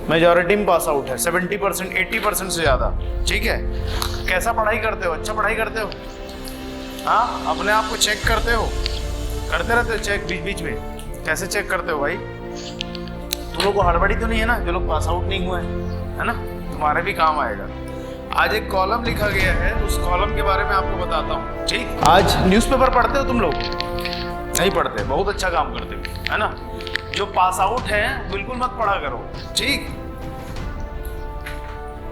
Majority में pass out है 70%, 80% से ज़्यादा। ठीक है, कैसा पढ़ाई करते हो? अच्छा पढ़ाई करते हो? हाँ, अपने आप को चेक करते हो? करते रहते हो चेक बीच बीच में? कैसे चेक करते हो भाई? तुम लोग को हड़बड़ी तो नहीं है ना जो लोग पास आउट नहीं हुए हैं, है ना? तुम्हारे भी काम आएगा। आज एक कॉलम लिखा गया है, उस कॉलम के बारे में आपको बताता हूँ। ठीक, आज न्यूज़पेपर पढ़ते हो तुम लोग? नहीं पढ़ते, बहुत अच्छा काम करते हो, है ना? जो पास आउट है बिल्कुल मत पढ़ा करो, ठीक?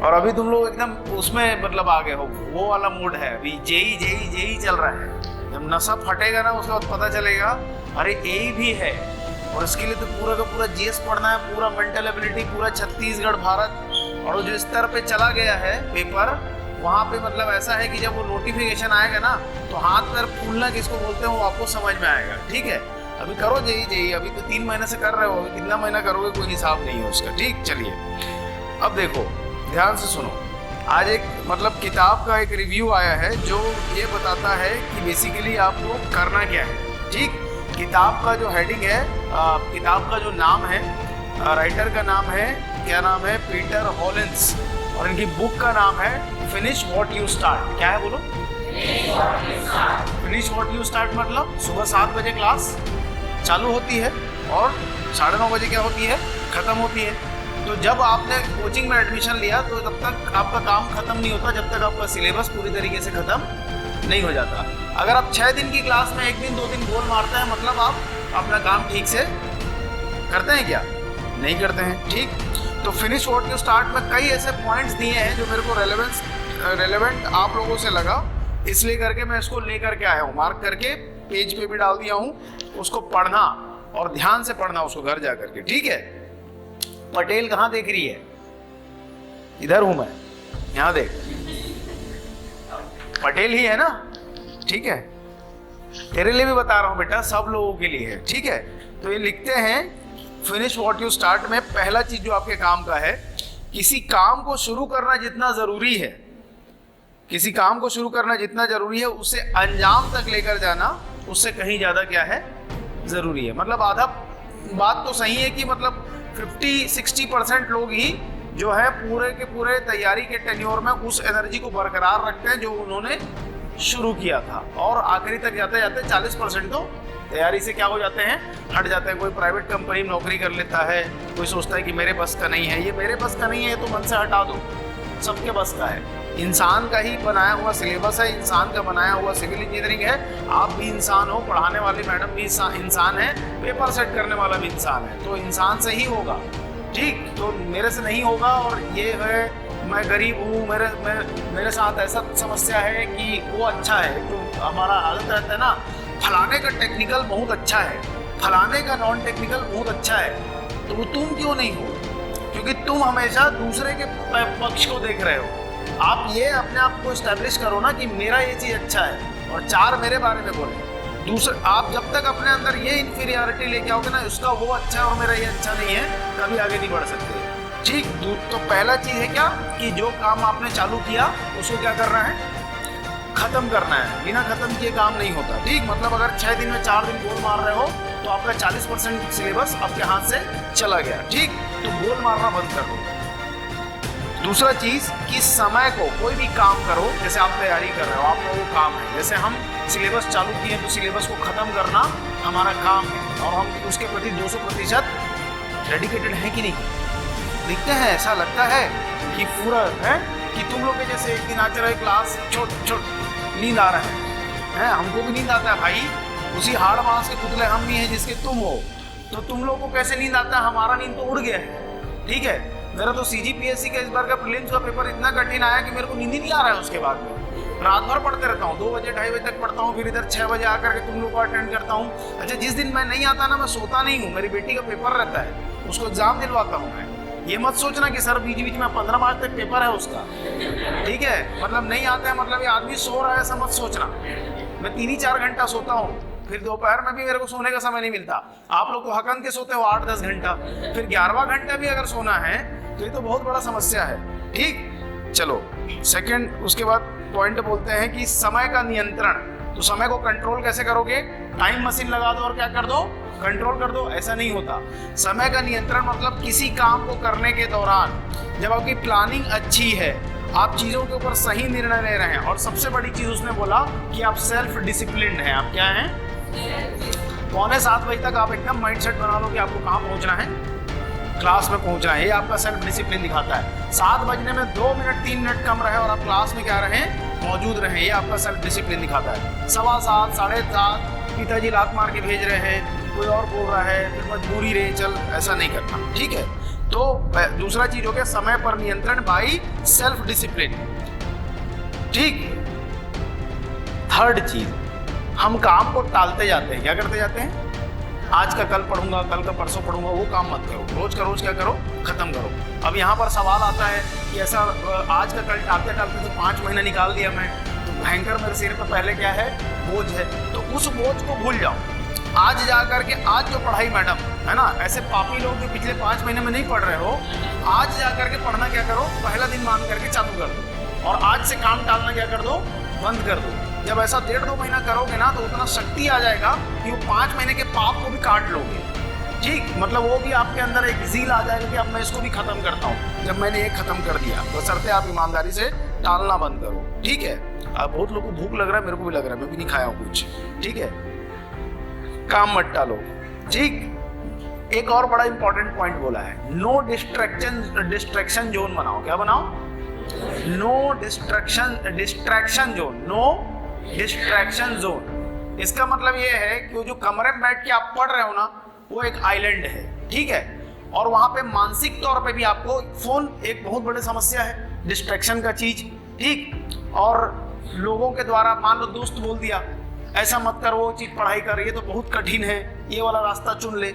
और अभी तुम लोग एकदम उसमें मतलब आ गए हो, वो वाला मूड है अभी। जेई चल रहा है। जब नशा फटेगा ना उसके बाद पता चलेगा अरे ए भी है, और इसके लिए तो पूरा का पूरा जीएस पढ़ना है, पूरा मेंटल एबिलिटी, पूरा छत्तीसगढ़ भारत। और जो स्तर पे चला गया है पेपर, वहाँ पे मतलब ऐसा है कि जब वो नोटिफिकेशन आएगा ना तो हाथ पैर फूलना किसको बोलते हैं वो आपको समझ में आएगा। ठीक है, अभी करो जेई, अभी तो 3 महीने से कर रहे हो, अभी कितना महीना करोगे कोई हिसाब नहीं है उसका। ठीक, चलिए अब देखो, ध्यान से सुनो। आज एक मतलब किताब का एक रिव्यू आया है जो ये बताता है कि बेसिकली आपको करना क्या है। ठीक, किताब का जो हेडिंग है, किताब का जो नाम है, राइटर का नाम है, क्या नाम है? पीटर हॉलिन्स। और इनकी बुक का नाम है फिनिश व्हाट यू स्टार्ट। क्या है बोलो? फिनिश व्हाट यू स्टार्ट मतलब सुबह 7 बजे क्लास चालू होती है और 9:30 बजे क्या होती है? खत्म होती है। तो जब आपने कोचिंग में एडमिशन लिया तो तब तक आपका काम खत्म नहीं होता जब तक आपका सिलेबस पूरी तरीके से खत्म नहीं हो जाता। अगर आप 6 दिन की क्लास में 1 दिन 2 दिन गोल मारते हैं, मतलब आप अपना काम ठीक से करते हैं क्या? नहीं करते हैं। ठीक, तो फिनिश व्हाट यू स्टार्ट में कई ऐसे पॉइंट्स दिए हैं जो मेरे को रेलेवेंट आप लोगों से लगा, इसलिए करके मैं इसको लेकर के आया हूँ, मार्क करके पेज पे भी डाल दिया हूँ। उसको पढ़ना और ध्यान से पढ़ना उसको घर जा करके। ठीक है, पटेल कहाँ देख रही है? इधर हूं मैं, यहाँ देख, पटेल ही है ना? ठीक है, तेरे लिए भी बता रहा हूं बेटा, सब लोगों के लिए है। ठीक है, तो ये लिखते हैं फिनिश व्हाट यू स्टार्ट में पहला चीज जो आपके काम का है, किसी काम को शुरू करना जितना जरूरी है, किसी काम को शुरू करना जितना जरूरी है उसे अंजाम तक लेकर जाना उससे कहीं ज्यादा क्या है? जरूरी है। मतलब आधा बात तो सही है कि मतलब 50-60% लोग ही जो है पूरे के पूरे तैयारी के टेन्योर में उस एनर्जी को बरकरार रखते हैं जो उन्होंने शुरू किया था, और आखिरी तक जाते जाते 40% तो तैयारी से क्या हो जाते हैं? हट जाते हैं। कोई प्राइवेट कंपनी में नौकरी कर लेता है, कोई सोचता है कि मेरे बस का नहीं है। ये मेरे बस का नहीं है तो मन से हटा दो, सबके बस का है। इंसान का ही बनाया हुआ सिलेबस है, इंसान का बनाया हुआ सिविल इंजीनियरिंग है। आप भी इंसान हो, पढ़ाने वाली मैडम भी इंसान है, पेपर सेट करने वाला भी इंसान है, तो इंसान से ही होगा। ठीक, तो मेरे से नहीं होगा। और ये है मैं गरीब हूँ, मेरे साथ ऐसा समस्या है कि वो अच्छा है, तो हमारा आदत रहता है ना, फलाने का टेक्निकल बहुत अच्छा है, फलाने का नॉन टेक्निकल बहुत अच्छा है, तो वो तुम क्यों नहीं हो? क्योंकि तुम हमेशा दूसरे के पक्ष को देख रहे हो। आप ये अपने आप को एस्टैब्लिश करो ना कि मेरा ये चीज़ अच्छा है और 4 मेरे बारे में बोले। दूसरे, आप जब तक अपने अंदर ये इन्फीरियरिटी लेके आओगे ना, उसका वो अच्छा है और मेरा ये अच्छा नहीं है, कभी आगे नहीं बढ़ सकते। ठीक, तो पहला चीज़ है क्या कि जो काम आपने चालू किया उसको क्या करना है? खत्म करना है। बिना खत्म किए काम नहीं होता। ठीक, मतलब अगर 6 दिन में 4 दिन गोल मार रहे हो तो आपका 40% सिलेबस आपके हाथ से चला गया। ठीक, तो गोल मारना बंद कर दो। दूसरा चीज कि समय को कोई भी काम करो, जैसे आप तैयारी कर रहे हो, आप लोगों को काम है, जैसे हम सिलेबस चालू किए तो सिलेबस को खत्म करना हमारा काम है और हम उसके प्रति 200% डेडिकेटेड है कि नहीं? दिखते हैं, ऐसा लगता है कि पूरा है कि तुम लोग के जैसे एक दिन आते रहे क्लास, छोट नींद आ रहा है, हमको भी नींद आता है भाई, उसी हाड़ मास के पुतले हम भी हैं जिसके तुम हो, तो तुम लोग को कैसे नींद आता है? हमारा नींद तो उड़ गया है। ठीक है, मेरा तो CGPSC का इस बार का प्रीलिम्स का पेपर इतना कठिन आया कि मेरे को नींद ही नहीं आ रहा है। उसके बाद में रात भर पढ़ते रहता हूँ, 2 बजे 2:30 बजे तक पढ़ता हूँ, फिर इधर 6 बजे आकर के तुम लोग को अटेंड करता हूँ। अच्छा, जिस दिन मैं नहीं आता ना, मैं सोता नहीं हूँ, मेरी बेटी का पेपर रहता है, उसको एग्जाम दिलवाता हूँ मैं। ये मत सोचना कि सर बीच बीच में 15 मार्च तक पेपर है उसका। ठीक है, मतलब नहीं आता है मतलब ये आदमी सो रहा है ऐसा मत सोचना। मैं 3-4 घंटा सोता हूँ, फिर दोपहर में भी मेरे को सोने का समय नहीं मिलता। आप लोग तो हकन के सोते हो 8-10 घंटा, फिर 11वां घंटा भी अगर सोना है तो ये तो बहुत बड़ा समस्या है। ठीक, चलो सेकंड, उसके बाद पॉइंट बोलते हैं कि समय का नियंत्रण। तो समय को कंट्रोल कैसे करोगे? टाइम मशीन लगा दो और क्या कर दो? कंट्रोल कर दो। ऐसा नहीं होता। समय का नियंत्रण मतलब किसी काम को करने के दौरान जब आपकी प्लानिंग अच्छी है, आप चीजों के ऊपर सही निर्णय ले रहे हैं, और सबसे बड़ी चीज उसने बोला कि आप सेल्फ डिसिप्लिन्ड हैं। आप क्या हैं? 6:45 तक आप एकदम माइंडसेट बना लो कि आपको कहाँ पहुंचना है, क्लास में पहुंचना है। ये आपका सेल्फ डिसिप्लिन दिखाता है। 7 बजने में 2 मिनट 3 मिनट कम रहे और आप क्लास में क्या रहे? मौजूद रहे। ये आपका सेल्फ डिसिप्लिन दिखाता है। 7:15 7:30 पिताजी लात मार के भेज रहे हैं, कोई और बोल रहा है, फिर मजबूरी रहे, चल ऐसा नहीं करना। ठीक है। तो दूसरा चीज हो गया समय पर नियंत्रण बाई सेल्फ डिसिप्लिन। ठीक। थर्ड चीज, हम काम को टालते जाते हैं। क्या करते जाते हैं? आज का कल पढ़ूंगा, कल का परसों पढ़ूंगा, वो काम मत करो। रोज का रोज क्या करो? खत्म करो। अब यहाँ पर सवाल आता है कि ऐसा आज का कल टालते टालते तो 5 महीना निकाल दिया मैं, तो भयंकर मेरे सिर पर पहले क्या है? बोझ है। तो उस बोझ को भूल जाओ। आज जा करके आज जो पढ़ाई मैडम है ना, ऐसे पापी लोग जो पिछले 5 महीने में नहीं पढ़ रहे हो, आज जा करके पढ़ना क्या करो? पहला दिन मान करके चालू कर दो, और आज से काम टालना क्या कर दो? बंद कर दो। जब ऐसा 1.5-2 महीना करोगे ना, तो उतना शक्ति आ जाएगा कि वो 5 महीने के पाप को भी काट लोगे। ठीक। मतलब वो भी आपके अंदर एक ज़ील आ जाएगा कि अब मैं इसको भी खत्म करता हूँ। जब मैंने ये खत्म कर दिया, तो बशर्ते आप ईमानदारी से टालना बंद करो। ठीक है। अब बहुत लोगों को भूख लग रहा है, मेरे को भी लग रहा है, मैं भी नहीं खाया हूँ कुछ। ठीक है। काम मत टालो। ठीक। एक और बड़ा इंपॉर्टेंट पॉइंट बोला है, नो डिस्ट्रैक्शन जोन बनाओ। क्या बनाओ? No distraction zone. No distraction zone. इसका मतलब ये है कि वो जो कमरे में बैठ के आप पढ़ रहे हो ना, वो एक आइलैंड है। ठीक है। और वहां पे मानसिक तौर पे भी आपको फोन एक बहुत बड़ी समस्या है, डिस्ट्रैक्शन का चीज। ठीक। और लोगों के द्वारा, मान लो दोस्त बोल दिया ऐसा मत कर, वो चीज पढ़ाई कर, ये तो बहुत कठिन है, ये वाला रास्ता चुन ले।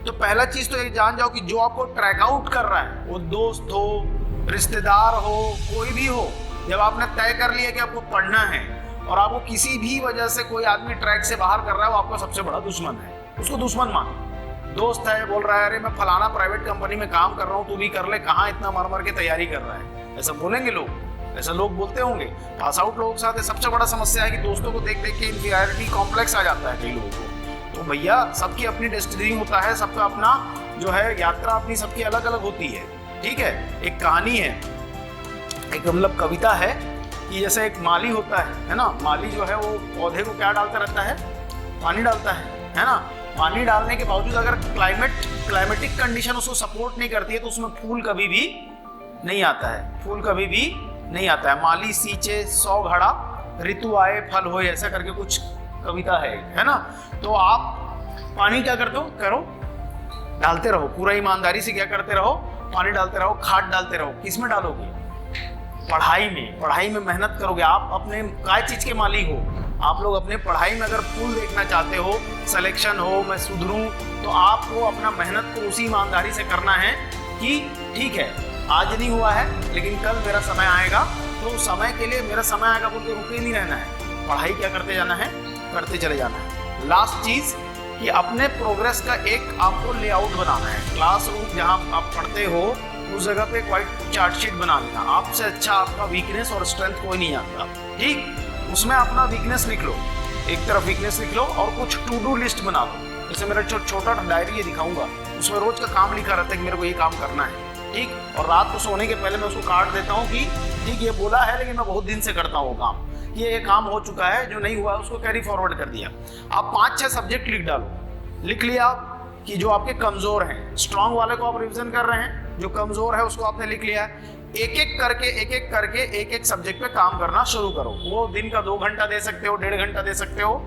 तो पहला चीज तो ये जान जाओ कि जो आपको ट्रैक आउट कर रहा है, वो दोस्त हो, रिश्तेदार हो, कोई भी हो, जब आपने तय कर लिया कि आपको पढ़ना है और आपको किसी भी वजह से कोई आदमी ट्रैक से बाहर कर रहा है, वो आपका सबसे बड़ा दुश्मन है। उसको दुश्मन मानो। दोस्त है, बोल रहा है अरे मैं फलाना प्राइवेट कंपनी में काम कर रहा हूँ, तू भी कर ले, कहाँ इतना मर मर के तैयारी कर रहा है, ऐसा बोलेंगे लोग, ऐसा लोग बोलते होंगे। पास आउट लोगों के साथ सबसे बड़ा समस्या है कि दोस्तों को देख देख के इंफीरियरिटी कॉम्प्लेक्स आ जाता है कई लोगों को। तो भैया सबकी अपनी डेस्टिनी होता है, सबका अपना जो है यात्रा अपनी सबकी अलग अलग होती है। ठीक है। एक कहानी है, एक मतलब कविता है कि जैसे एक माली होता है ना, माली जो है वो पौधे को क्या डालता रहता है? पानी डालता है ना। पानी डालने के बावजूद अगर क्लाइमेटिक कंडीशन उसको सपोर्ट नहीं करती है, तो उसमें फूल कभी भी नहीं आता है। फूल कभी भी नहीं आता है। माली सींचे 100 घड़ा, ऋतु आए फल होए, ऐसा करके कुछ कविता है ना। तो आप पानी क्या करते हो? करो, डालते रहो, पूरा ईमानदारी से क्या करते रहो? पानी डालते रहो, खाद डालते रहो। किसमें डालोगे? पढ़ाई में। पढ़ाई में मेहनत करोगे। आप अपने काय चीज के मालिक हो। आप लोग अपने पढ़ाई में अगर फूल देखना चाहते हो, सिलेक्शन हो, मैं सुधरूं, तो आपको अपना मेहनत को उसी ईमानदारी से करना है कि ठीक है आज नहीं हुआ है, लेकिन कल मेरा समय आएगा, तो समय के लिए मेरा समय आएगा बोल के रुके नहीं रहना है। पढ़ाई क्या करते जाना है? करते चले जाना है। लास्ट चीज कि अपने प्रोग्रेस का एक आपको लेआउट बनाना है। क्लासरूम जहाँ आप पढ़ते हो उस जगह पे एक व्हाइट चार्टशीट बना लेना। आपसे अच्छा आपका वीकनेस और स्ट्रेंथ कोई नहीं आता। ठीक। उसमें अपना वीकनेस लिख लो, एक तरफ वीकनेस लिख लो और कुछ टू डू लिस्ट बना लो। जैसे मेरा छोटा डायरी ये दिखाऊंगा, उसमें रोज का काम लिखा रहता है कि मेरे को ये काम करना है। ठीक। और रात को सोने के पहले मैं उसको काट देता हूँ कि ठीक ये बोला है, लेकिन मैं बहुत दिन से करता हूँ वो काम, ये काम हो चुका है, जो नहीं हुआ उसको कैरी फॉरवर्ड कर दिया। आप 5-6 सब्जेक्ट लिख डालो। लिख लिया कि जो आपके कमजोर हैं, स्ट्रांग वाले को आप रिवीजन कर रहे हैं, जो कमजोर है उसको आपने लिख लिया। एक एक करके एक सब्जेक्ट पे काम करना शुरू करो। वो दिन का 2 घंटा दे सकते हो, 1.5 घंटा दे सकते हो।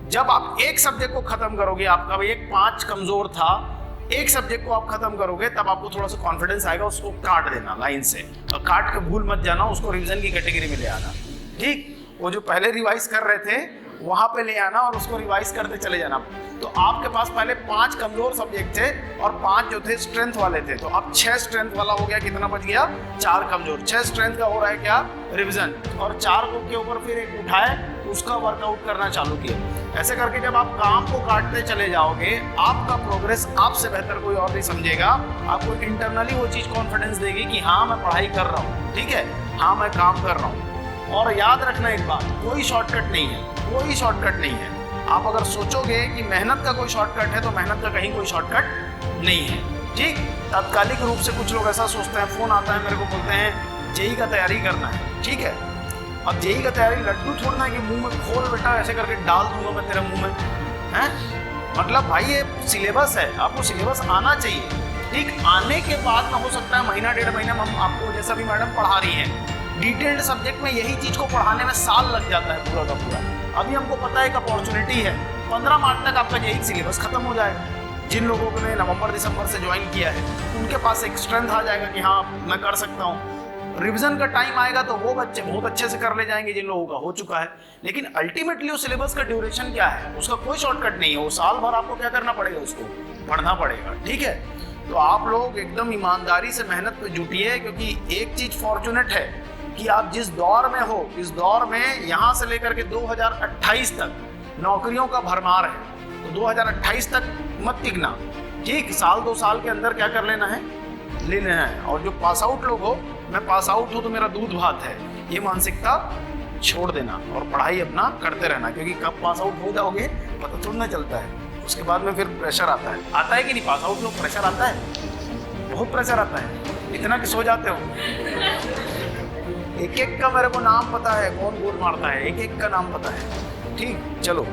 जब आप एक सब्जेक्ट को खत्म करोगे, आपका एक 5 कमजोर था, एक सब्जेक्ट को आप खत्म करोगे, तब आपको थोड़ा सा कॉन्फिडेंस आएगा। उसको काट देना लाइन से, और काट के भूल मत जाना, उसको रिवीजन की कैटेगरी में ले आना। ठीक। वो जो पहले रिवाइज कर रहे थे वहां पे ले आना और उसको रिवाइज करते चले जाना। तो आपके पास पहले 5 कमजोर सब्जेक्ट थे और 5 जो थे स्ट्रेंथ वाले थे, तो अब 6 स्ट्रेंथ वाला हो गया। कितना बच गया? 4 कमजोर। 6 स्ट्रेंथ का हो रहा है क्या? रिवीजन। और 4 के ऊपर फिर एक उठाए, उसका वर्कआउट करना चालू किया। ऐसे करके जब आप काम को काटते चले जाओगे, आपका प्रोग्रेस आपसे बेहतर कोई और नहीं समझेगा। आपको इंटरनली वो चीज कॉन्फिडेंस देगी कि हाँ मैं पढ़ाई कर रहा हूँ, ठीक है, हाँ मैं काम कर रहा हूँ। और याद रखना एक बात, कोई शॉर्टकट नहीं है, कोई शॉर्टकट नहीं है। आप अगर सोचोगे कि मेहनत का कोई शॉर्टकट है तो मेहनत का कहीं कोई शॉर्टकट नहीं है। ठीक, तात्कालिक रूप से कुछ लोग ऐसा सोचते हैं, फोन आता है मेरे को, बोलते हैं जेई का तैयारी करना है। ठीक है, अब जेई का तैयारी लड्डू छोड़ना है कि मुंह में खोल बेटा ऐसे करके डाल दूंगा मैं तेरे मुंह में, हैं? मतलब भाई ये सिलेबस है, आपको सिलेबस आना चाहिए। ठीक, आने के बाद में हो सकता है महीना 1.5 महीना में हम आपको, जैसा भी मैडम पढ़ा रही हैं, डिटेल्ड सब्जेक्ट में यही चीज़ को पढ़ाने में साल लग जाता है पूरा का पूरा। अभी हमको पता है एक अपॉर्चुनिटी है, 15 मार्च तक आपका जेई सिलेबस खत्म हो जाएगा। जिन लोगों ने नवंबर दिसंबर से ज्वाइन किया है उनके पास एक स्ट्रेंथ आ जाएगा कि हाँ मैं कर सकता हूँ। रिवीजन का टाइम आएगा तो वो बच्चे बहुत अच्छे से कर ले जाएंगे जिन लोगों का हो चुका है। लेकिन अल्टीमेटली उस सिलेबस का ड्यूरेशन क्या है, उसका कोई शॉर्टकट नहीं है। वो साल भर आपको क्या करना पड़ेगा, उसको पढ़ना पड़ेगा। ठीक है, तो आप लोग एकदम ईमानदारी से मेहनत पे जुटिए, क्योंकि एक चीज फॉर्चुनेट है कि आप जिस दौर में हो, इस दौर में यहाँ से लेकर के 2028 तक नौकरियों का भरमार है। तो 2028 तक मत टिकना। ठीक, साल 2 साल के अंदर क्या कर लेना है, ले लेना है। और जो पास आउट लोग हो, मैं पास आउट हूँ तो मेरा दूध भात है, ये मानसिकता छोड़ देना और पढ़ाई अपना करते रहना, क्योंकि कब पास आउट हो जाओगे पता थोड़ा ना चलता है। उसके बाद में फिर प्रेशर आता है कि नहीं, पास आउट लोग प्रेशर आता है, बहुत प्रेशर आता है, इतना कि सो जाते हो। एक एक का मेरे को नाम पता है, कौन गोल मारता है, एक एक का नाम पता है। ठीक, चलो।